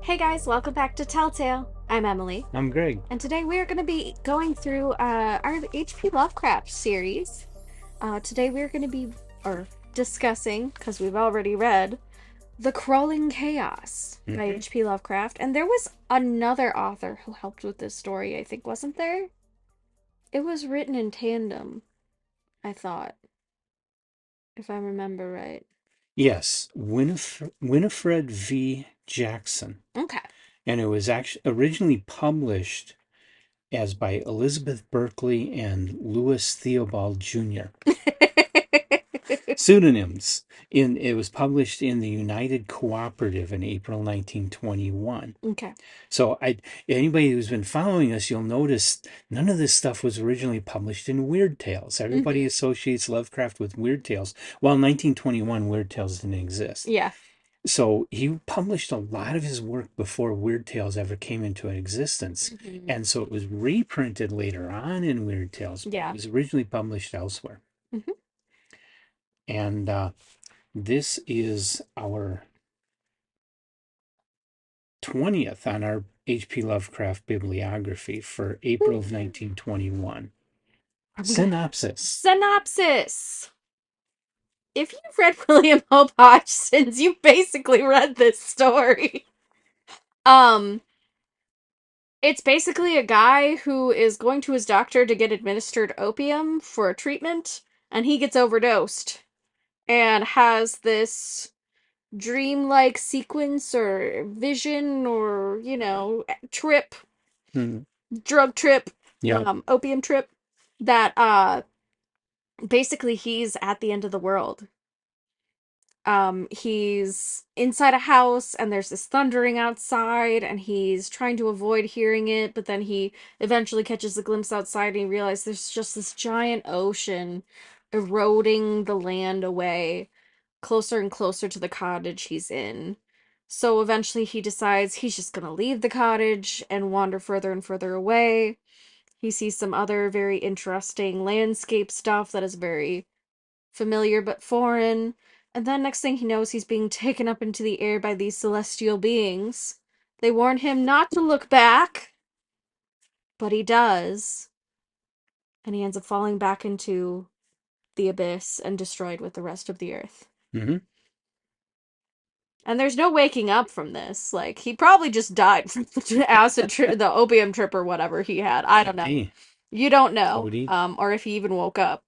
Hey guys, welcome back to Telltale. I'm Emily, I'm Greg. and today we are going to be going through our H.P. Lovecraft series. Today we are going to be discussing, because we've already read, The Crawling Chaos by hmm H.P. Lovecraft, and there was another author who helped with this story, I think, wasn't there? It was written in tandem, I thought, if I remember right. Yes, Winifred V. Jackson. Okay. And it was actually originally published as by Elizabeth Berkley and Louis Theobald Jr. Pseudonyms. It was published in the United Cooperative in April 1921. Okay. So anybody who's been following us, you'll notice none of this stuff was originally published in Weird Tales. Everybody hmm associates Lovecraft with Weird Tales. Well, in 1921, Weird Tales didn't exist. Yeah. So he published a lot of his work before Weird Tales ever came into existence. hmm And so it was reprinted later on in Weird Tales, but it Yeah. was originally published elsewhere. hmm And this is our 20th on our H.P. Lovecraft bibliography for April of 1921. I'm gonna Synopsis. synopsis. If you've read William Hope Hodgson's, you basically read this story. Um, it's basically a guy who is going to his doctor to get administered opium for a treatment, and he gets overdosed and has this dreamlike sequence or vision or, trip, Hmm. drug trip, Yep. opium trip that basically he's at the end of the world. He's inside a house and there's this thundering outside and he's trying to avoid hearing it, but then he eventually catches a glimpse outside and he realizes there's just this giant ocean eroding the land away, closer and closer to the cottage he's in. So eventually he decides he's just gonna leave the cottage and wander further and further away. He sees some other very interesting landscape stuff that is very familiar but foreign. And then next thing he knows, he's being taken up into the air by these celestial beings. They warn him not to look back, but he does. And he ends up falling back into the abyss and destroyed with the rest of the earth. hmm And there's no waking up from this. Like, he probably just died from the the opium trip or whatever he had. I don't know. Hey, You don't know. Odie. Or if he even woke up.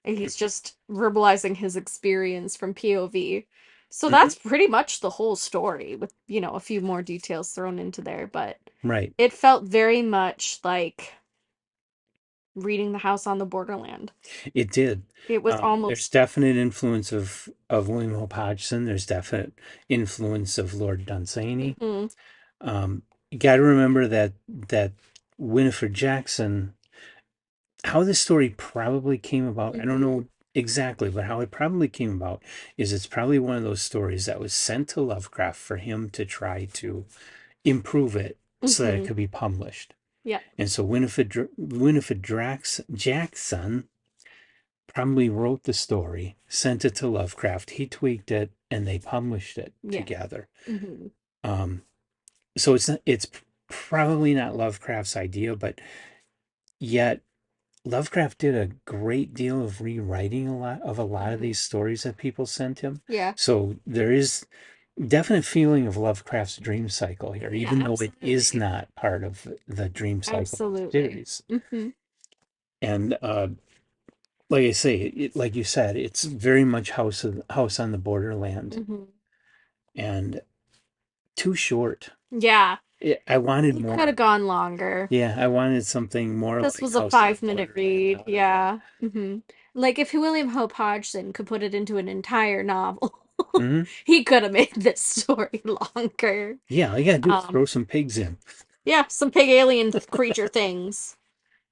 And he's just verbalizing his experience from POV. So hmm that's pretty much the whole story with, a few more details thrown into there, but Right. it felt very much like reading The House on the Borderland. It did. It was There's almost definite influence of William Hope Hodgson. There's definite influence of Lord Dunsany. mhm, You got to remember that Winifred Jackson, how this story probably came about, I don't mhm. know exactly, but how it probably came about is it's probably one of those stories that was sent to Lovecraft for him to try to improve it so that it Mhm. could be published. Yeah. And so Jackson probably wrote the story, sent it to Lovecraft, he tweaked it, and they published it Yeah. together. Mhm. Um, so it's probably not Lovecraft's idea, but yet Lovecraft did a great deal of rewriting a lot of Mhm. these stories that people sent him. Yeah. So there is definite feeling of Lovecraft's dream cycle here, Yeah, even though it is absolutely. not part of the dream cycle Absolutely. series. Mhm. And like I say, like you said, it's very much House on the Borderland, Mhm. and too short. Yeah. I wanted It could have more. gone longer. Yeah, I wanted something more This like was a House on the 5 minute Borderland read. out of it. Yeah. Like if William Hope Hodgson could put it into an entire novel, hmm he could have made this story longer. Yeah, all you gotta do is Um, throw some pigs in. yeah, some big alien creature things.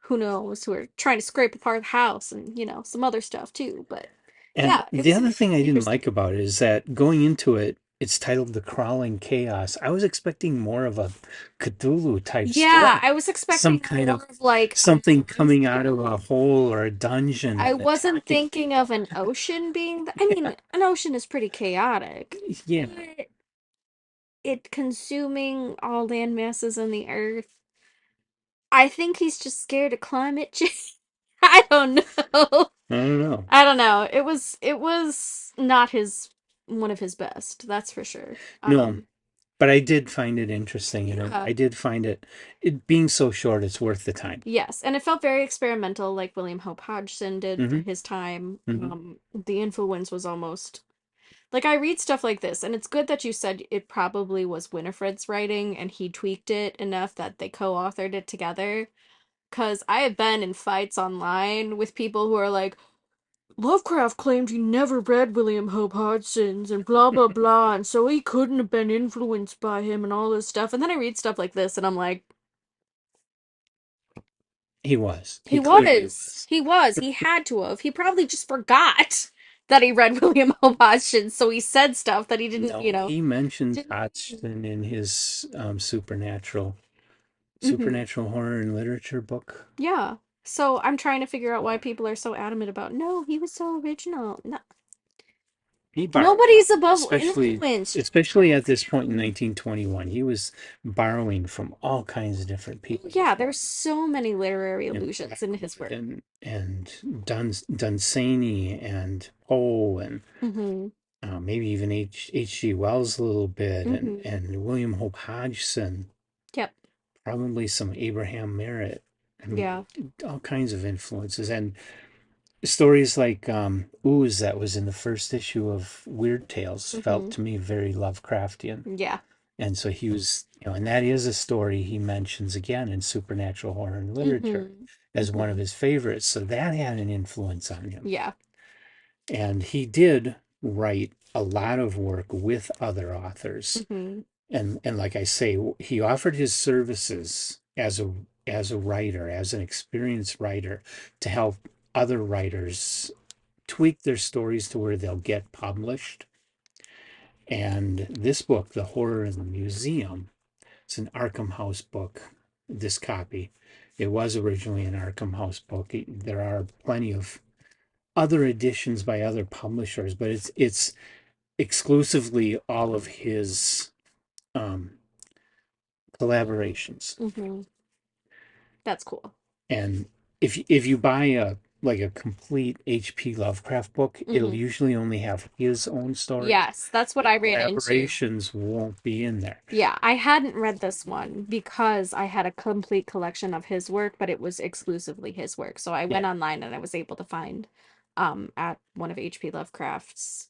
Who knows? Who are trying to scrape apart the house and, some other stuff too. But And yeah, it the was other thing I didn't interesting. like about it is that going into it, it's titled The Crawling Chaos. I was expecting more of a Cthulhu type Yeah, story. I was Some expecting kind more of of like a something coming out of monster. a hole or a dungeon I and wasn't attacking thinking of people. an ocean being I mean, an ocean is pretty chaotic. Yeah. But it consuming all land masses on the earth. I think he's just scared of climate change. I don't know. I don't know. I don't know. It was not his one of his best, that's for sure. No, but I did find it interesting, and Yeah. I did find it being so short, it's worth the time. Yes, and it felt very experimental, like William Hope Hodgson did for Mm-hmm. his time. Mm-hmm. The influence was almost like I read stuff like this, and it's good that you said it probably was Winifred's writing and he tweaked it enough that they co-authored it together. Because I have been in fights online with people who are like, Lovecraft claimed he never read William Hope Hodgson's and blah blah blah, and so he couldn't have been influenced by him and all this stuff. And then I read stuff like this, and I'm like, He was. he He clearly was. was. He was. He had to have. He probably just forgot that he read William Hope Hodgson, so he said stuff that he didn't, No, he mentioned didn't mean. Hodgson in his Hmm. supernatural horror and literature book. Yeah. So I'm trying to figure out why people are so adamant about, no, he was so original. No, He borrowed a lot, nobody's above especially influence. especially at this point in 1921. He was borrowing from all kinds of different people Yeah, before there's so many literary and allusions in his work. Dunsany and Poe and Mm-hmm. maybe even H.G. Wells a little bit Mm-hmm. and William Hope Hodgson, Yep. probably some Abraham Merritt. I mean, Yeah. all kinds of influences and stories like Ooze that was in the first issue of Weird Tales felt Mm-hmm. to me very Lovecraftian. Yeah. And so he was, and that is a story he mentions again in supernatural horror and literature Mm-hmm. as one of Mm-hmm. his favorites. So that had an influence on him. Yeah. And he did write a lot of work with other authors. Mm-hmm. And like I say, he offered his services as a writer, as an experienced writer, to help other writers tweak their stories to where they'll get published. And this book, The Horror in the Museum, it's an Arkham House book, this copy. It was originally an Arkham House book. There are plenty of other editions by other publishers, but it's exclusively all of his um, collaborations. Mm-hmm. That's cool. And if you buy a complete H.P. Lovecraft book, it'll Mm-hmm. usually only have his own stories. Yes, that's what The I ran into. collaborations won't be in there. Yeah, I hadn't read this one because I had a complete collection of his work, but it was exclusively his work. So I Yeah. went online and I was able to find at one of H.P. Lovecraft's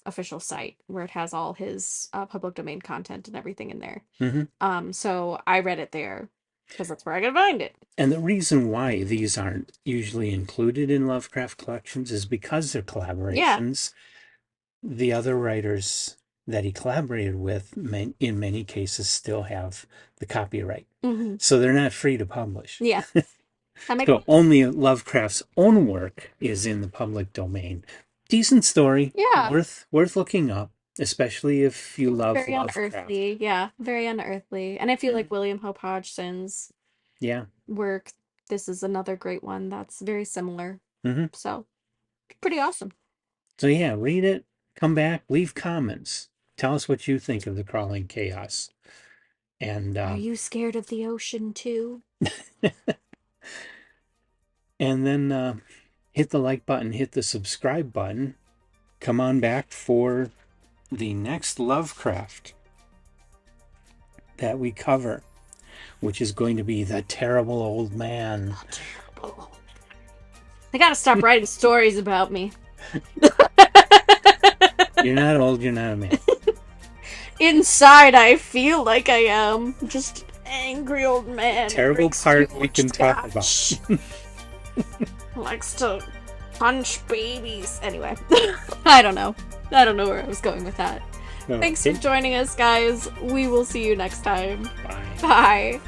official site where it has all his public domain content and everything in there. Hmm. So I read it there because that's where I could find it. And the reason why these aren't usually included in Lovecraft collections is because they're Yeah. collaborations. The other writers that he collaborated with, in many cases, still have the copyright. Hmm. So they're not free to publish. Yeah. That makes So only Lovecraft's own work is in the public domain. Decent story, yeah. worth looking up, especially if you love Very Lovecraft. unearthly. Yeah, very unearthly. And if you Yeah. like William Hope Hodgson's Yeah. work, this is another great one that's very similar. Hmm. So, pretty awesome. So yeah, read it, come back, leave comments. Tell us what you think of the crawling chaos. And Are you scared of the ocean too? and then hit the like button, hit the subscribe button. Come on back for the next Lovecraft that we cover, which is going to be The Terrible Old Man. Terrible. They gotta stop writing stories about me. You're not old, you're not a man. Inside, I feel like I am just an angry old man who Terrible drinks too part we much can talk about. scotch. Likes to punch babies. Anyway, I don't know. I don't know where I was going with that. Thanks for Okay. joining us, guys. We will see you next time. Bye. Bye.